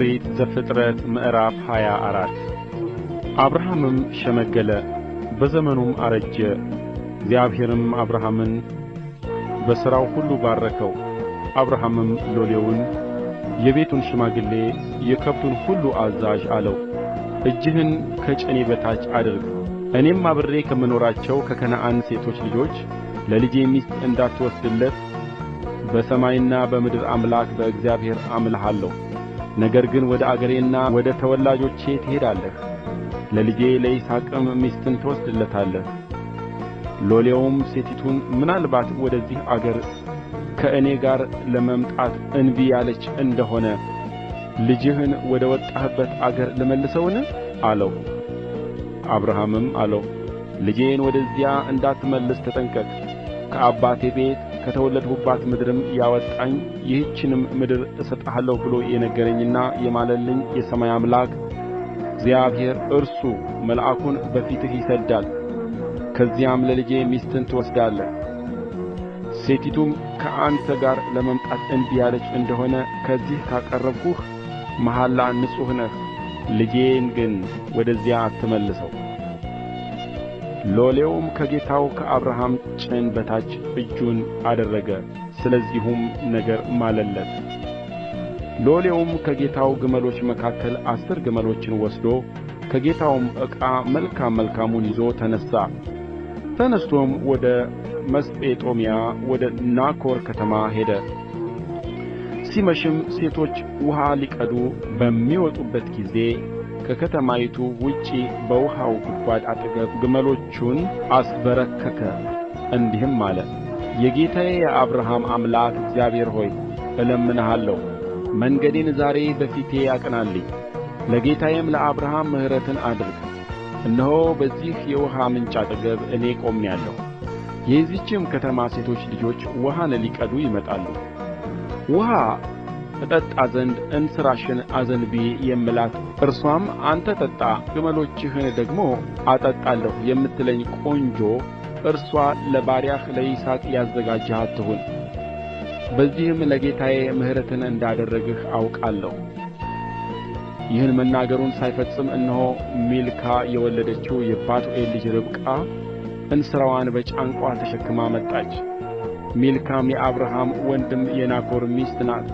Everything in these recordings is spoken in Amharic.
ኦሪት ዘፍጥረት ምዕራፍ 24 አብርሃምም ሸመገለ፣ በዘመኑም አረጀ። እግዚአብሔርም አብርሃምን በሥራው ሁሉ ባረከው። አብርሃምም ሎሌውን የቤቱን ሽማግሌ የከብቱን ሁሉ አዛዥ አለው፣ እጅህን ከጭኔ በታች አድርግ፣ እኔም አብሬ ከምኖራቸው ከከነዓን ሴቶች ልጆች ለልጄ ሚስት እንዳትወስድለት በሰማይና በምድር አምላክ በእግዚአብሔር አምልሃለሁ። ነገር ግን ወደ አገሬና ወደ ተወላጆቼ ትሄዳለህ፣ ለልጄ ለይስሐቅም ሚስትን ትወስድለታለህ። ሎሌውም ሴቲቱን ምናልባት ወደዚህ አገር ከእኔ ጋር ለመምጣት እንቢ ያለች እንደሆነ ልጅህን ወደ ወጣህበት አገር ልመልሰውን አለው። አብርሃምም አለው፣ ልጄን ወደዚያ እንዳትመልስ ተጠንቀቅ። ከአባቴ ቤት ከተወለድሁባት ምድርም ያወጣኝ ይህችንም ምድር እሰጥሃለሁ ብሎ የነገረኝና የማለልኝ የሰማይ አምላክ እግዚአብሔር እርሱ መልአኩን በፊትህ ይሰድዳል። ከዚያም ለልጄ ሚስትን ትወስዳለህ። ሴቲቱም ከአንተ ጋር ለመምጣት እንቢ ያለች እንደሆነ ከዚህ ካቀረብሁህ መሐላ ንጹሕ ነህ፣ ልጄን ግን ወደዚያ አትመልሰው። ሎሌውም ከጌታው ከአብርሃም ጭን በታች እጁን አደረገ፣ ስለዚሁም ነገር ማለለት። ሎሌውም ከጌታው ግመሎች መካከል 10 ግመሎችን ወስዶ ከጌታውም ዕቃ መልካም መልካሙን ይዞ ተነሥቶም ወደ መስጴጦምያ ወደ ናኮር ከተማ ሄደ። ሲመሽም ሴቶች ውኃ ሊቀዱ በሚወጡበት ጊዜ ከከተማይቱ ውጪ በውኃው ጕድጓድ አጠገብ ግመሎቹን አስበረከከ፣ እንዲህም አለ፣ የጌታዬ የአብርሃም አምላክ እግዚአብሔር ሆይ እለምንሃለሁ፣ መንገዴን ዛሬ በፊቴ አቅናልኝ፣ ለጌታዬም ለአብርሃም ምሕረትን አድርግ። እነሆ በዚህ የውኃ ምንጭ አጠገብ እኔ ቆሜአለሁ። የዚህችም ከተማ ሴቶች ልጆች ውኃን ሊቀዱ ይመጣሉ። ውኃ እጠጣ ዘንድ እንስራሽን አዘንብዪ የምላት እርሷም አንተ ጠጣ ግመሎችህን ደግሞ አጠጣለሁ የምትለኝ ቆንጆ እርሷ ለባሪያህ ለይስሐቅ ያዘጋጀሃት ትሁን። በዚህም ለጌታዬ ምሕረትን እንዳደረግህ አውቃለሁ። ይህን መናገሩን ሳይፈጽም እነሆ ሚልካ የወለደችው የባቱኤል ልጅ ርብቃ እንስራዋን በጫንቋ ተሸክማ መጣች። ሚልካም የአብርሃም ወንድም የናኮር ሚስት ናት።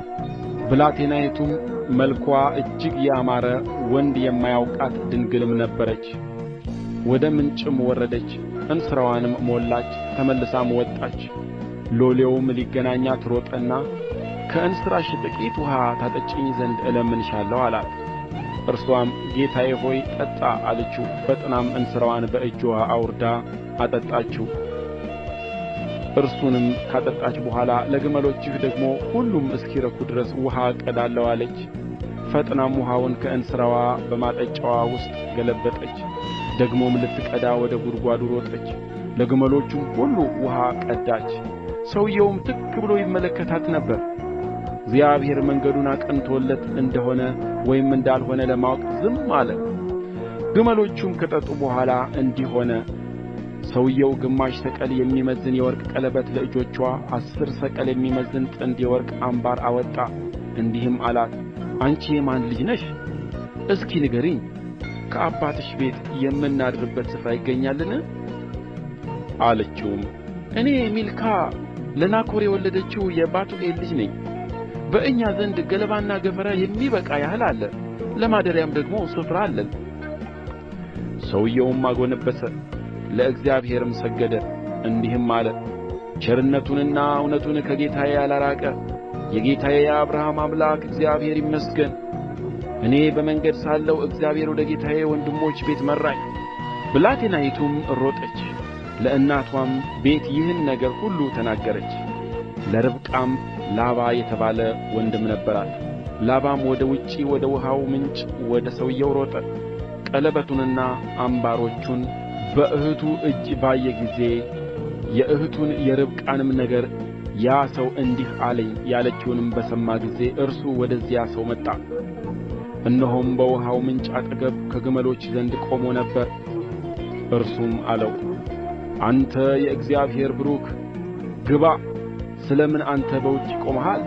ብላቴናይቱም መልኳ እጅግ ያማረ ወንድ የማያውቃት ድንግልም ነበረች። ወደ ምንጭም ወረደች፣ እንስራዋንም ሞላች፣ ተመልሳም ወጣች። ሎሌውም ሊገናኛት ሮጠና ከእንስራሽ ጥቂት ውኃ ታጠጪኝ ዘንድ እለምንሻለሁ አላት። እርሷም ጌታዬ ሆይ ጠጣ አለችው። ፈጥናም እንስራዋን በእጅዋ አውርዳ አጠጣችው። እርሱንም ካጠጣች በኋላ ለግመሎችህ ደግሞ ሁሉም እስኪረኩ ድረስ ውኃ እቀዳለሁ አለች። ፈጥናም ውኃውን ከእንስራዋ በማጠጫዋ ውስጥ ገለበጠች። ደግሞም ልትቀዳ ወደ ጕድጓዱ ሮጠች፣ ለግመሎቹም ሁሉ ውኃ ቀዳች። ሰውየውም ትክ ብሎ ይመለከታት ነበር። እግዚአብሔር መንገዱን አቅንቶለት እንደሆነ ወይም እንዳልሆነ ለማወቅ ዝም አለ። ግመሎቹም ከጠጡ በኋላ እንዲህ ሆነ፣ ሰውየው ግማሽ ሰቅል የሚመዝን የወርቅ ቀለበት ለእጆችዋ 10 ሰቅል የሚመዝን ጥንድ የወርቅ አምባር አወጣ። እንዲህም አላት፣ አንቺ የማን ልጅ ነሽ? እስኪ ንገሪኝ፣ ከአባትሽ ቤት የምናድርበት ስፍራ ይገኛልን? አለችውም፣ እኔ ሚልካ ለናኮር የወለደችው የባቱኤል ልጅ ነኝ። በእኛ ዘንድ ገለባና ገፈራ የሚበቃ ያህል አለ፣ ለማደሪያም ደግሞ ስፍራ አለን። ሰውየውም አጎነበሰ፣ ለእግዚአብሔርም ሰገደ፣ እንዲህም አለ፣ ቸርነቱንና እውነቱን ከጌታዬ ያላራቀ የጌታዬ የአብርሃም አምላክ እግዚአብሔር ይመስገን። እኔ በመንገድ ሳለሁ እግዚአብሔር ወደ ጌታዬ ወንድሞች ቤት መራኝ። ብላቴናይቱም ሮጠች፣ ለእናቷም ቤት ይህን ነገር ሁሉ ተናገረች። ለርብቃም ላባ የተባለ ወንድም ነበራት። ላባም ወደ ውጪ ወደ ውኃው ምንጭ ወደ ሰውየው ሮጠ። ቀለበቱንና አምባሮቹን በእህቱ እጅ ባየ ጊዜ የእህቱን የርብቃንም ነገር ያ ሰው እንዲህ አለኝ ያለችውንም በሰማ ጊዜ እርሱ ወደዚያ ሰው መጣ። እነሆም በውኃው ምንጭ አጠገብ ከግመሎች ዘንድ ቆሞ ነበር። እርሱም አለው፣ አንተ የእግዚአብሔር ቡሩክ ግባ፣ ስለምን አንተ በውጭ ቆመሃል?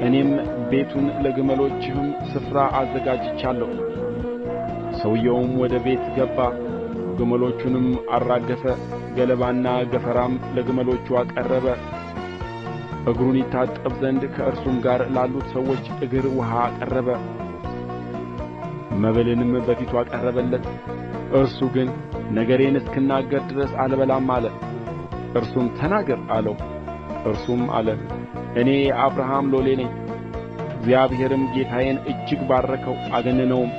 እኔም ቤቱን ለግመሎችህም ስፍራ አዘጋጅቻለሁ። ሰውየውም ወደ ቤት ገባ፣ ግመሎቹንም አራገፈ፣ ገለባና ገፈራም ለግመሎቹ አቀረበ። እግሩን ይታጠብ ዘንድ ከእርሱም ጋር ላሉት ሰዎች እግር ውኃ አቀረበ። መብልንም በፊቱ አቀረበለት። እርሱ ግን ነገሬን እስክናገር ድረስ አልበላም አለ። እርሱም ተናገር አለው። እርሱም አለ፣ እኔ የአብርሃም ሎሌ ነኝ። እግዚአብሔርም ጌታዬን እጅግ ባረከው አገነነውም፣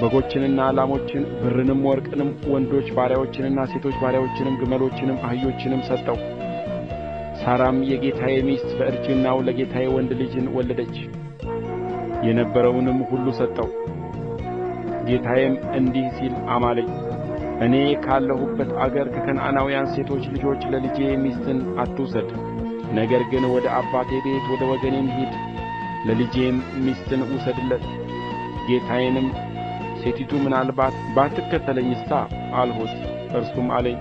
በጎችንና ላሞችን፣ ብርንም ወርቅንም፣ ወንዶች ባሪያዎችንና ሴቶች ባሪያዎችንም፣ ግመሎችንም አህዮችንም ሰጠው። ሳራም የጌታዬ ሚስት በእርጅናው ለጌታዬ ወንድ ልጅን ወለደች። የነበረውንም ሁሉ ሰጠው። ጌታዬም እንዲህ ሲል አማለኝ፣ እኔ ካለሁበት አገር ከከነዓናውያን ሴቶች ልጆች ለልጄ ሚስትን አትውሰድ፣ ነገር ግን ወደ አባቴ ቤት ወደ ወገኔም ሂድ፣ ለልጄም ሚስትን ውሰድለት። ጌታዬንም ሴቲቱ ምናልባት ባትከተለኝሳ አልሁት። እርሱም አለኝ፣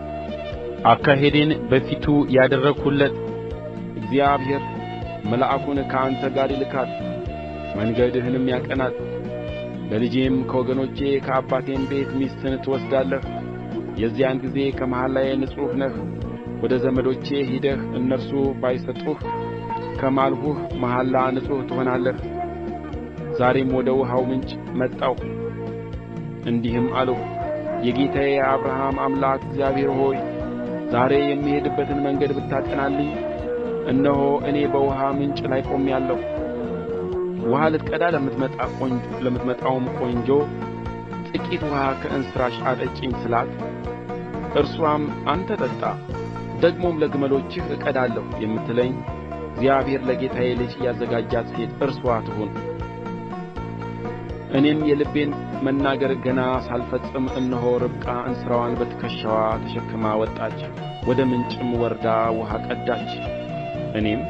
አካሄዴን በፊቱ ያደረግሁለት እግዚአብሔር መልአኩን ከአንተ ጋር ይልካል፣ መንገድህንም ያቀናል። ለልጄም ከወገኖቼ ከአባቴም ቤት ሚስትን ትወስዳለህ። የዚያን ጊዜ ከመሐላዬ ንጹሕ ነህ። ወደ ዘመዶቼ ሂደህ እነርሱ ባይሰጡህ ከማልሁህ መሐላ ንጹሕ ትሆናለህ። ዛሬም ወደ ውኃው ምንጭ መጣሁ፣ እንዲህም አልሁ፣ የጌታዬ የአብርሃም አምላክ እግዚአብሔር ሆይ ዛሬ የምሄድበትን መንገድ ብታቀናልኝ፣ እነሆ እኔ በውኃ ምንጭ ላይ ቆሜአለሁ። ውኃ ልትቀዳ ለምትመጣውም ቆንጆ ጥቂት ውኃ ከእንስራሽ አጠጪኝ ስላት፣ እርሷም አንተ ጠጣ፣ ደግሞም ለግመሎችህ እቀዳለሁ የምትለኝ እግዚአብሔር ለጌታዬ ልጅ ያዘጋጃት ሴት እርስዋ ትሁን። እኔም የልቤን መናገር ገና ሳልፈጽም እነሆ ርብቃ እንስራዋን በትከሻዋ ተሸክማ ወጣች፣ ወደ ምንጭም ወርዳ ውኃ ቀዳች። እኔም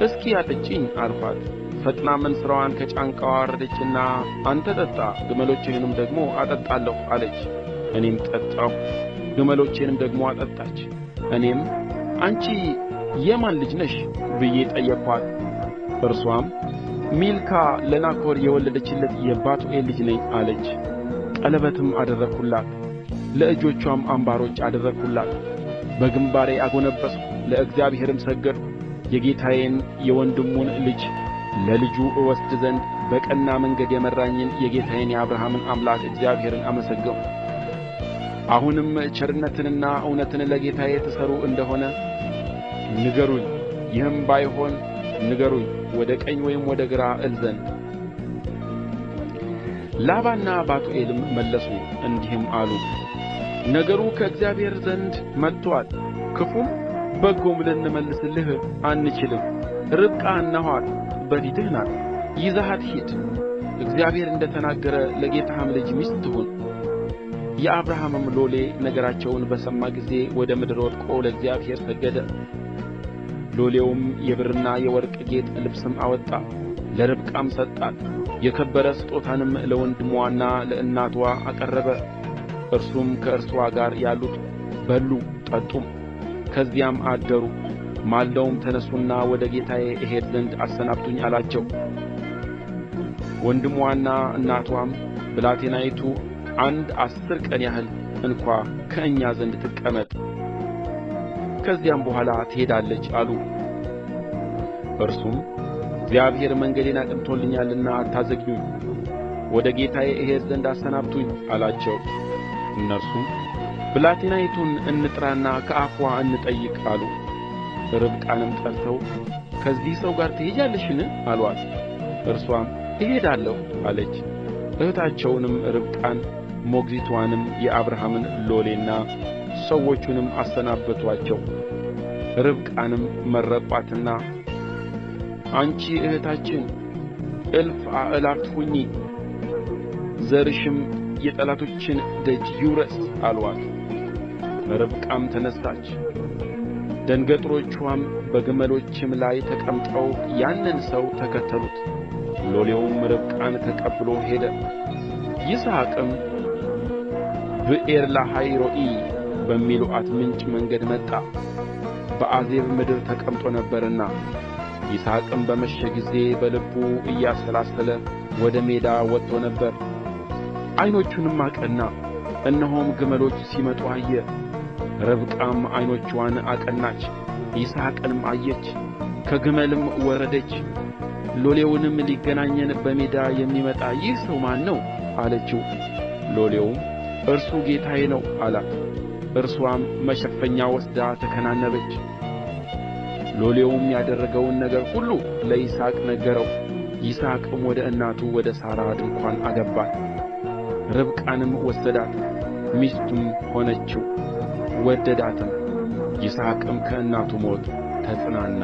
እስኪ አጠጪኝ አልኋት። ፈጥናም እንስራዋን ከጫንቃዋ አወረደችና አንተ ጠጣ፣ ግመሎችህንም ደግሞ አጠጣለሁ አለች። እኔም ጠጣሁ፣ ግመሎቼንም ደግሞ አጠጣች። እኔም አንቺ የማን ልጅ ነሽ ብዬ ጠየቅኋት። እርሷም ሚልካ ለናኮር የወለደችለት የባቱኤል ልጅ ነኝ አለች። ቀለበትም አደረግሁላት፣ ለእጆቿም አምባሮች አደረግሁላት። በግምባሬ አጎነበስሁ፣ ለእግዚአብሔርም ሰገድሁ። የጌታዬን የወንድሙን ልጅ ለልጁ እወስድ ዘንድ በቀና መንገድ የመራኝን የጌታዬን የአብርሃምን አምላክ እግዚአብሔርን አመሰገንሁ። አሁንም ቸርነትንና እውነትን ለጌታዬ ትሠሩ እንደሆነ ንገሩኝ፣ ይህም ባይሆን ንገሩኝ ወደ ቀኝ ወይም ወደ ግራ እል ዘንድ። ላባና ባቱኤልም መለሱ እንዲህም አሉ፣ ነገሩ ከእግዚአብሔር ዘንድ መጥቶአል፣ ክፉም በጎም ልንመልስልህ አንችልም። ርብቃ እነኋት በፊትህ ናት፣ ይዘሃት ሂድ። እግዚአብሔር እንደ ተናገረ ለጌታህም ልጅ ሚስት ትሁን። የአብርሃምም ሎሌ ነገራቸውን በሰማ ጊዜ ወደ ምድር ወድቆ ለእግዚአብሔር ሰገደ። ሎሌውም የብርና የወርቅ ጌጥ ልብስም አወጣ፣ ለርብቃም ሰጣት። የከበረ ስጦታንም ለወንድሟና ለእናትዋ አቀረበ። እርሱም ከእርስዋ ጋር ያሉት በሉ ጠጡም፣ ከዚያም አደሩ። ማልደውም ተነሱና ወደ ጌታዬ እሄድ ዘንድ አሰናብቱኝ አላቸው። ወንድሟና እናትዋም ብላቴናይቱ 10 ቀን ያህል እንኳ ከእኛ ዘንድ ትቀመጥ፣ ከዚያም በኋላ ትሄዳለች አሉ። እርሱም እግዚአብሔር መንገዴን አቅንቶልኛልና አታዘግዩኝ፣ ወደ ጌታዬ እሄድ ዘንድ አሰናብቱኝ አላቸው። እነርሱም ብላቴናይቱን እንጥራና ከአፍዋ እንጠይቅ አሉ። ርብቃንም ጠርተው ከዚህ ሰው ጋር ትሄጃለሽን አሏት። እርሷም እሄዳለሁ አለች። እህታቸውንም ርብቃን ሞግዚቷንም የአብርሃምን ሎሌና ሰዎቹንም አሰናበቱአቸው። ርብቃንም መረቋትና አንቺ እህታችን እልፍ አእላፋት ሁኚ፣ ዘርሽም የጠላቶችን ደጅ ይውረስ አሏት። ርብቃም ተነሣች፣ ደንገጥሮቿም በግመሎችም ላይ ተቀምጠው ያንን ሰው ተከተሉት። ሎሌውም ርብቃን ተቀብሎ ሄደ። ይስሐቅም ብኤርለሃይሮኢ በሚሉአት ምንጭ መንገድ መጣ፣ በአዜብ ምድር ተቀምጦ ነበርና። ይስሐቅም በመሸ ጊዜ በልቡ እያሰላሰለ ወደ ሜዳ ወጥቶ ነበር። ዓይኖቹንም አቀና፣ እነሆም ግመሎች ሲመጡ አየ። ርብቃም ዓይኖችዋን አቀናች፣ ይስሐቅንም አየች፣ ከግመልም ወረደች። ሎሌውንም ሊገናኘን በሜዳ የሚመጣ ይህ ሰው ማን ነው አለችው። ሎሌውም እርሱ ጌታዬ ነው አላት። እርሷም መሸፈኛ ወስዳ ተከናነበች። ሎሌውም ያደረገውን ነገር ሁሉ ለይስሐቅ ነገረው። ይስሐቅም ወደ እናቱ ወደ ሣራ ድንኳን አገባት፣ ርብቃንም ወሰዳት፣ ሚስቱም ሆነችው፣ ወደዳትም። ይስሐቅም ከእናቱ ሞት ተጽናና።